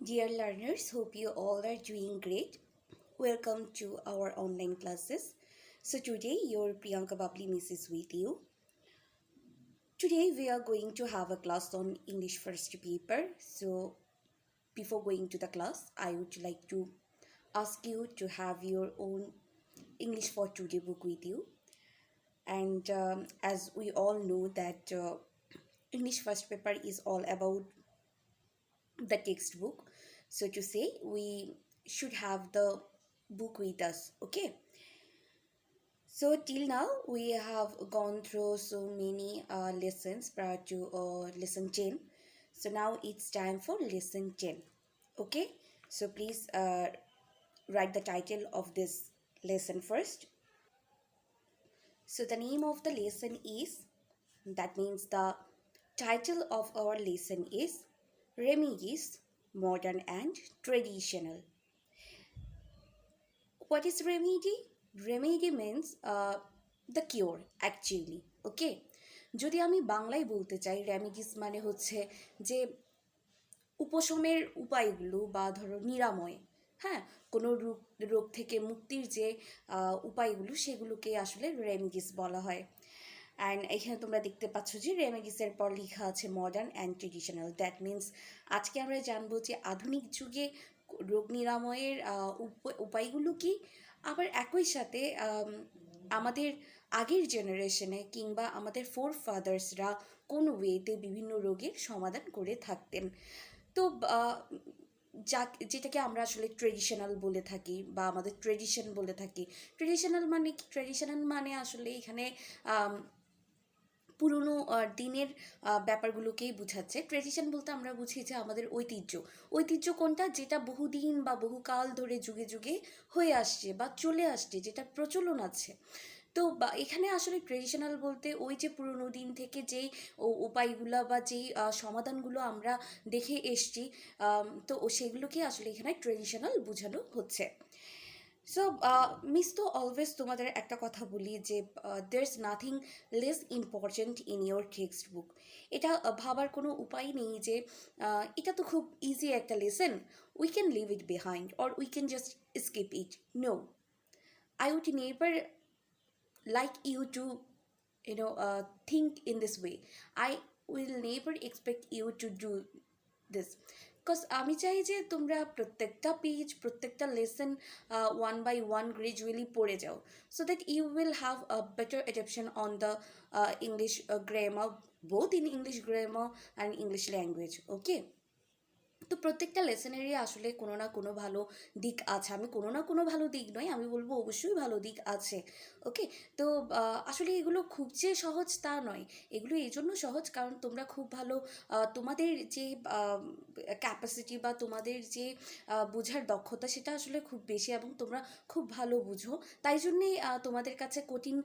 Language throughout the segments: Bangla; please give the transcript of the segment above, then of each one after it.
Dear learners, hope you all are doing great. Welcome to our online classes. So today your Priyanka Babli Miss is with you. Today we are going to have a class on English first paper. So before going to the class, I would like to ask you to have your own English for today book with you. And as we all know that English first paper is all about the textbook. So to say, we should have the book with us. Okay. So till now we have gone through so many lessons prior to lesson 10. So now it's time for lesson 10. Okay. So please write the title of this lesson first. So the name of the lesson is, that means the title of our lesson is Remedies, Modern and Traditional. What is remedy? Remedy means the cure actually. Okay, যদি আমি বাংলায় বলতে চাই রেমিডিস মানে হচ্ছে যে উপশমের উপায়গুলো বা ধরো নিরাময়, হ্যাঁ, কোনো রোগ রোগ থেকে মুক্তির যে উপায়গুলো সেগুলোকে আসলে রেমিডিস বলা হয়। অ্যান্ড এখানে তোমরা দেখতে পাচ্ছ যে রেমেডিসের পর লেখা আছে modern and traditional. That means আজকে আমরা জানবো যে আধুনিক যুগে রোগ নিরাময়ের উপায়গুলো কি, আবার একই সাথে আমাদের আগের জেনারেশনে কিংবা আমাদের ফোর ফাদার্সরা কোন ওয়েতে বিভিন্ন রোগের সমাধান করে থাকতেন। তো যা যেটাকে আমরা আসলে ট্রেডিশনাল বলে থাকি বা আমাদের ট্রেডিশন বলে থাকি। ট্রেডিশনাল মানে কি? ট্রেডিশনাল মানে আসলে এখানে পুরনো দিনের ব্যাপারগুলোকেই বোঝাচ্ছে। ট্রেডিশন বলতে আমরা বুঝি যে আমাদের ঐতিহ্য। ঐতিহ্য কোনটা? যেটা বহুদিন বা বহুকাল ধরে যুগে যুগে হয়ে আসছে বা চলে আসছে, যেটা প্রচলন আছে। তো এখানে আসলে ট্রেডিশনাল বলতে ওই যে পুরোনো দিন থেকে যেই উপায়গুলো বা যেই সমাধানগুলো আমরা দেখে এসছি, তো সেগুলোকে আসলে এখানে ট্রেডিশনাল বোঝানো হচ্ছে। সো মিস তো অলওয়েজ তোমাদের একটা কথা বলি যে there is nothing less important in your text book. এটা ভাবার কোনো উপায় নেই যে এটা তো খুব ইজি একটা lesson, we can leave it behind or we can just skip it. No, I would never like you to think in this way. I will never expect you to do this, because আমি চাই যে তোমরা প্রত্যেকটা পেজ প্রত্যেকটা lesson one by one gradually পড়ে যাও, so that you will have a better adaptation on the English grammar, both in English grammar and English language. Okay, তো প্রত্যেকটা লেসনেরই আসলে কোনো না কোনো ভালো দিক আছে। আমি কোনো না কোনো ভালো দিক নয়, আমি বলবো অবশ্যই ভালো দিক আছে। ওকে, তো আসলে এগুলো খুব যে সহজ তা নয়। এগুলো এই জন্য সহজ কারণ তোমরা খুব ভালো তোমাদের যে ক্যাপাসিটি বা তোমাদের যে বোঝার দক্ষতা সেটা আসলে খুব বেশি এবং তোমরা খুব ভালো বুঝো। তাই জন্যেই তোমাদের কাছে কঠিন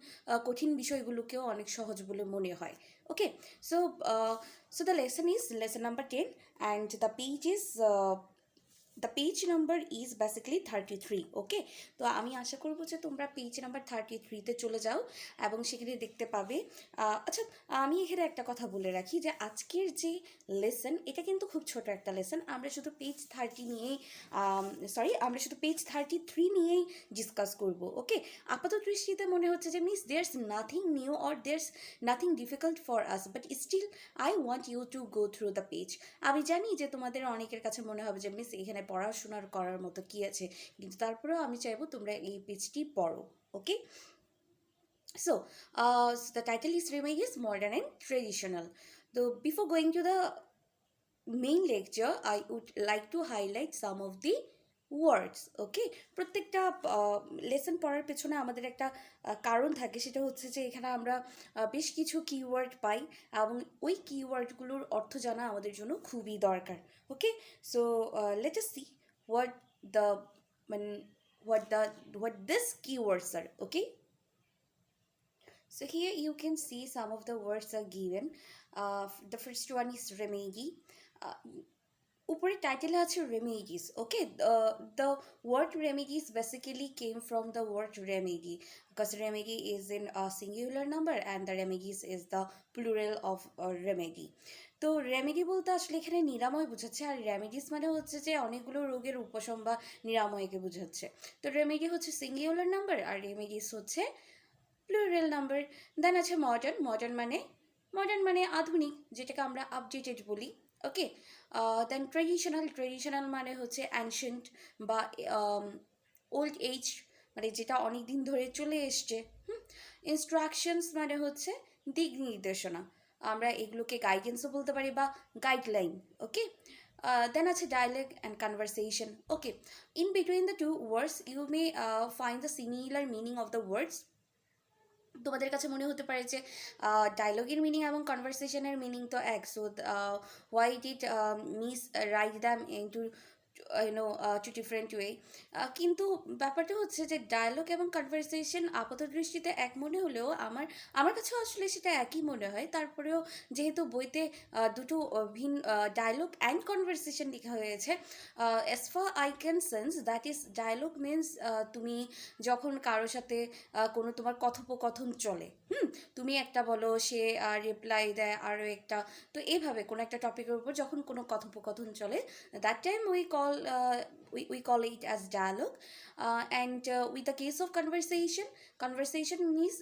কঠিন বিষয়গুলোকেও অনেক সহজ বলে মনে হয়। ওকে, so so the lesson is lesson number 10, and the page number is basically 33. ওকে, তো আমি আশা করব যে তোমরা পেজ নাম্বার 33-তে চলে যাও এবং সেখানে দেখতে পাবে। আচ্ছা, আমি এখানে একটা কথা বলে রাখি যে আজকের যে লেসন এটা কিন্তু খুব ছোট একটা লেসন। আমরা শুধু পেজ 30 নিয়েই আমরা শুধু পেজ 33 নিয়েই ডিসকাস করব। ওকে, আপাত দৃষ্টিতে মনে হচ্ছে যে Miss there's nothing new or there's nothing difficult for us, but still I want you to go through the page. আমি জানি যে তোমাদের অনেকের কাছে মনে হবে যে মিস এখানে পড়াশোনার করার মতো কী আছে, কিন্তু তারপরেও আমি চাইবো তোমরা এই পেজটি পড়ো। ওকে, so the title is Remedies, Modern and Traditional. So before going to the main lecture, I would like to highlight some of the ওয়ার্ডস। ওকে, প্রত্যেকটা লেসন পড়ার পেছনে আমাদের একটা কারণ থাকে, সেটা হচ্ছে যে এখানে আমরা বেশ কিছু কিওয়ার্ড পাই এবং ওই কিওয়ার্ডগুলোর অর্থ জানা আমাদের জন্য খুবই দরকার। Okay, so let us see what the মানে what this keywords are. Okay, so here you can see some of the words are given. The first one is remedy. uh, উপরে টাইটেলে আছে remedies. Okay, the word remedies basically came from the word remedy, because remedy is in singular number and the remedies is the plural of remedy. তো রেমেডি বলতে আসলে এখানে নিরাময় বোঝাচ্ছে, আর রেমেডিস মানে হচ্ছে যে অনেকগুলো রোগের উপশম বা নিরাময়কে বোঝাচ্ছে। তো রেমেডি হচ্ছে সিঙ্গুলার নাম্বার আর রেমেডিস হচ্ছে প্লুরাল নাম্বার। দেন আছে মডার্ন। মডার্ন মানে আধুনিক, যেটাকে আমরা আপডেটেড বলি। ওকে। দেন ট্রেডিশনাল মানে হচ্ছে অ্যানশিয়েন্ট বা ওল্ড এজ, মানে যেটা অনেক দিন ধরে চলে এসছে। ইনস্ট্রাকশনস মানে হচ্ছে দিক নির্দেশনা, আমরা এগুলোকে গাইডেন্সও বলতে পারি বা গাইডলাইন। ওকে। দেন আছে dialogue and conversation. Okay, in between the two words you may find the similar meaning of the words. তোমাদের কাছে মনে হতে পারে যে ডায়লগের মিনিং এবং কনভারসেশনের মিনিং তো এক, so why did Miss write them into two different way. কিন্তু ব্যাপারটা হচ্ছে যে ডায়লগ এবং কনভারসেশন আপাত দৃষ্টিতে এক মনে হলেও আমার কাছেও আসলে সেটা একই মনে হয়। তারপরেও যেহেতু বইতে দুটো ভিন্ন ডায়লগ অ্যান্ড কনভারসেশন লেখা হয়েছে, as far I can sense that is dialogue means তুমি যখন কারোর সাথে কোনো তোমার কথোপকথন চলে, তুমি একটা বলো, সে রিপ্লাই দেয় আরও একটা, তো এইভাবে কোনো একটা টপিকের উপর যখন কোনো কথোপকথন চলে, that time we call it as dialogue. And with the case of conversation means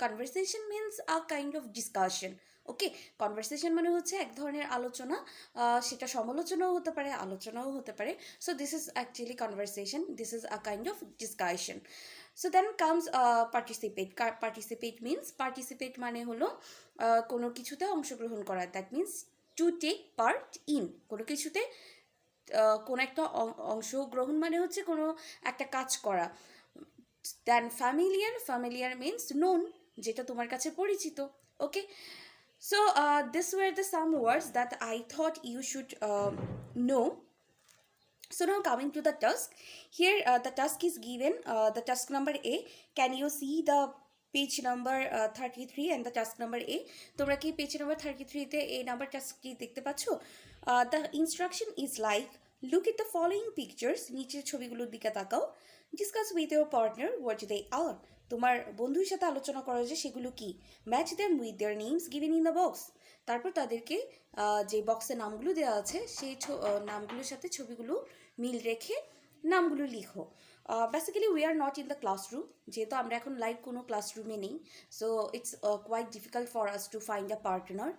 conversation means a kind of discussion. Okay, conversation মানে হচ্ছে এক ধরনের আলোচনা, সেটা সমালোচনাও হতে পারে, আলোচনাও হতে পারে। So this is actually conversation, this is a kind of discussion. So then comes participate মানে হলো কোনো কিছুতে অংশগ্রহণ করা, that means to take part in, কোনো কিছুতে কোনো একটা অংশগ্রহণ মানে হচ্ছে কোনো একটা কাজ করা। দেন ফ্যামিলিয়ার মিনস নোন, যেটা তোমার কাছে পরিচিত। ওকে, so this were the some words that I thought you should know. So now coming to the task. Here the task is given, the task number A. Can you see the page number 33 and the task number A? তোমরা কি পেজ নাম্বার 33 তে এই নাম্বার টাস্কটি দেখতে পাচ্ছ? The instruction is like, look at the following pictures. নিচের ছবিগুলোর দিকে তাকাও. Discuss with your partner what they are. তোমার বন্ধুর সাথে আলোচনা করো যে সেগুলো কি। Match them with their names given in the box. তারপর তাদেরকে যে বক্সে নামগুলো দেওয়া আছে সেই নামগুলোর সাথে ছবিগুলো মিল রেখে নামগুলো লিখো। Basically we are not in the classroom, যেহেতু আমরা এখন লাইভ কোনো ক্লাসরুমে নেই, so it's quite difficult for us to find a partner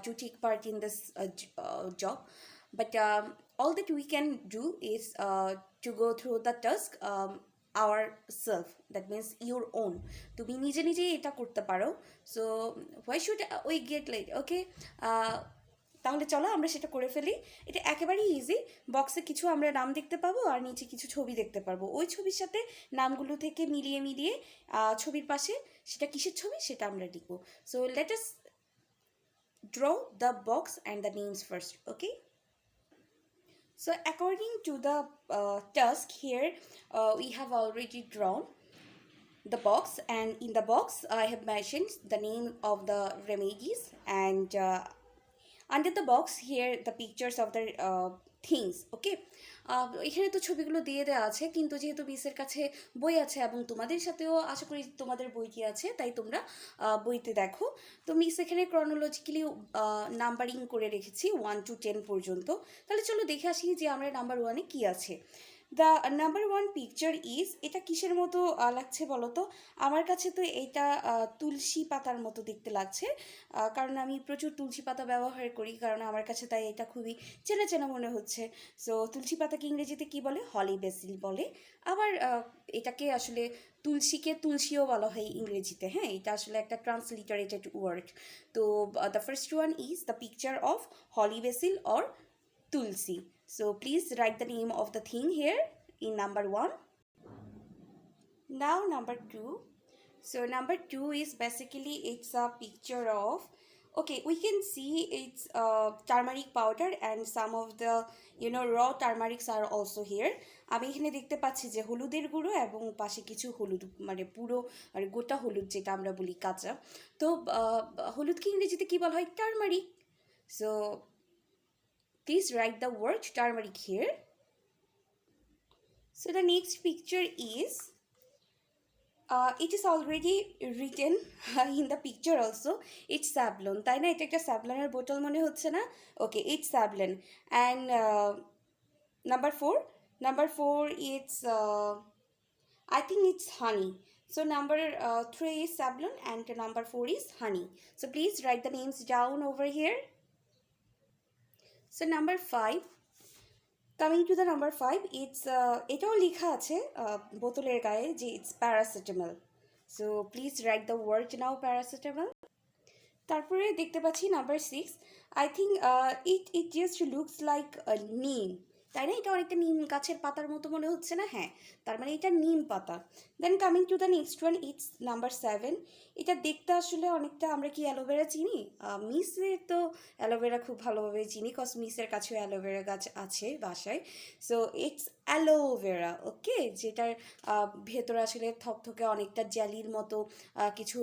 to take part in this job, but all that we can do is to go through the task ourself, that means your own. তুমি নিজে নিজেই এটা করতে পারো, so why should we get late? ওকে, তাহলে চলো আমরা সেটা করে ফেলি। এটা একেবারেই ইজি। বক্সে কিছু আমরা নাম দেখতে পাবো আর নিচে কিছু ছবি দেখতে পারবো, ওই ছবির সাথে নামগুলো থেকে মিলিয়ে ছবির পাশে সেটা কিসের ছবি সেটা আমরা লিখবো। So let us draw the box and the names first. Okay, so according to the task here, we have already drawn the box, and in the box I have mentioned the name of the remedies, and under the box here the pictures of the things. Okay, এখানে তো ছবিগুলো দিয়ে দেওয়া আছে, কিন্তু যেহেতু মিসের কাছে বই আছে এবং তোমাদের সাথেও আশা করি তোমাদের বইটি আছে, তাই তোমরা বইতে দেখো। তো মিস এখানে ক্রনোলজিক্যালি নাম্বারিং করে রেখেছি 1 to 10 পর্যন্ত। তাহলে চলো দেখে আসি যে আমরা নাম্বার 1-এ কী আছে। দ্য নাম্বার 1 পিকচার ইজ, এটা কিসের মতো লাগছে বলো তো? আমার কাছে তো এটা তুলসী পাতার মতো দেখতে লাগছে, কারণ আমি প্রচুর তুলসী পাতা ব্যবহার করি, কারণ আমার কাছে তাই এটা খুবই চেনা চেনা মনে হচ্ছে। সো তুলসী পাতাকে ইংরেজিতে কী বলে? হলি বেসিল বলে। আবার এটাকে আসলে তুলসীকে তুলসীও বলা হয় ইংরেজিতে। হ্যাঁ, এটা আসলে একটা ট্রান্সলিটারেটেড ওয়ার্ড। তো the first one is the picture of holy basil or Tulsi. So please write the name of the thing here in number 1. Now number 2. So number 2 is basically it's a picture of, okay, we can see it's turmeric powder and some of the raw turmerics are also here. আমি এখানে দেখতে পাচ্ছি যে হলুদের গুঁড়ো এবং পাশে কিছু হলুদ, মানে পুরো মানে গোটা হলুদ যেটা আমরা বলি কাঁচা। তো হলুদকে ইংরেজিতে কি বলা হয়? Turmeric. So please write the word turmeric here. So the next picture is It is already written in the picture also. It's Savlon, তাই না? এটা একটা স্যাভলনের বোতল মনে হচ্ছে না? ওকে, it's Savlon. And number four it's I think it's honey. So number three is Savlon and number four is honey. So please write the names down over here. So number five, coming to the number five, it's এটাও লেখা আছে বোতলের গায়ে যে it's paracetamol. So please write the word now, paracetamol. তারপরে দেখতে পাচ্ছি number six, I think it just looks like নিম, তাই না? এটা অনেকটা নিম গাছের পাতার মতো মনে হচ্ছে না? হ্যাঁ, তার মানে এটা নিম পাতা। Then coming to the next one, it's number seven. এটা দেখতে আসলে অনেকটা, আমরা কি অ্যালোভেরা চিনি? মিসের তো অ্যালোভেরা খুব ভালোভাবে চিনি, কজ মিসের কাছেও অ্যালোভেরা গাছ আছে বাসায়। সো ইটস অ্যালোভেরা, ওকে, যেটার ভেতরে আসলে থকথকে অনেকটা জেলির মতো কিছু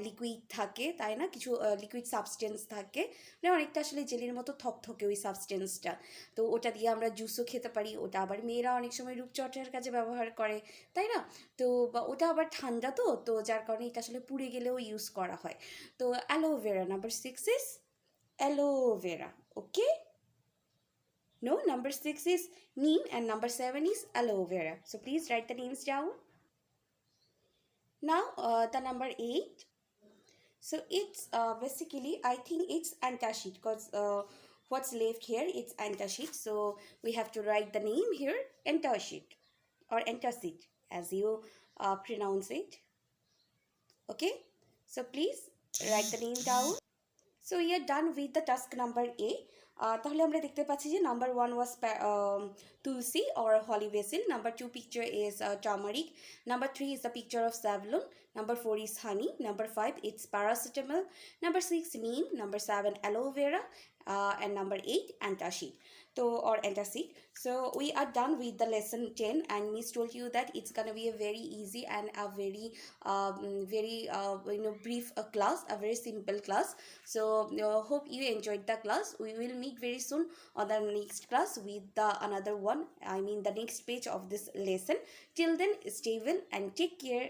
লিকুইড থাকে, তাই না? কিছু লিকুইড সাবস্টেন্স থাকে, মানে অনেকটা আসলে জেলির মতো থকথকে ওই সাবস্টেন্সটা। তো ওটা দিয়ে আমরা জুসও খেতে পারি, ওটা আবার মেয়েরা অনেক সময় রূপচর্চার কাজে ব্যবহার করে, তাই না? তো ওটা আবার ঠান্ডা, তো যার কারণে এটা আসলে পুড়ে গেলেও ইউজ করা হয়। তো aloe vera, number six is aloe vera, okay? No, number six is neem and number seven is aloe vera. So please write the names down. Now the number eight. So it's basically, I think it's antacid, because what's left here, it's antacid. So we have to write the name here, antacid or antacid as you pronounce it. Okay, so please write the name down. So we are done with the task number A. তাহলে আমরা দেখতে পাচ্ছি যে number one was Tulsi or holy basil, number two picture is turmeric, number three is the picture of Savlon, number four is honey, number five it's paracetamol, number six neem, number seven aloe vera, and number eight antacid. Or antacid. So we are done with the lesson 10, and Miss told you that it's gonna be a very easy and a very brief class, a very simple class. So hope you enjoyed the class. We will meet very soon on the next class with the another one, I mean the next page of this lesson. Till then, stay well and take care.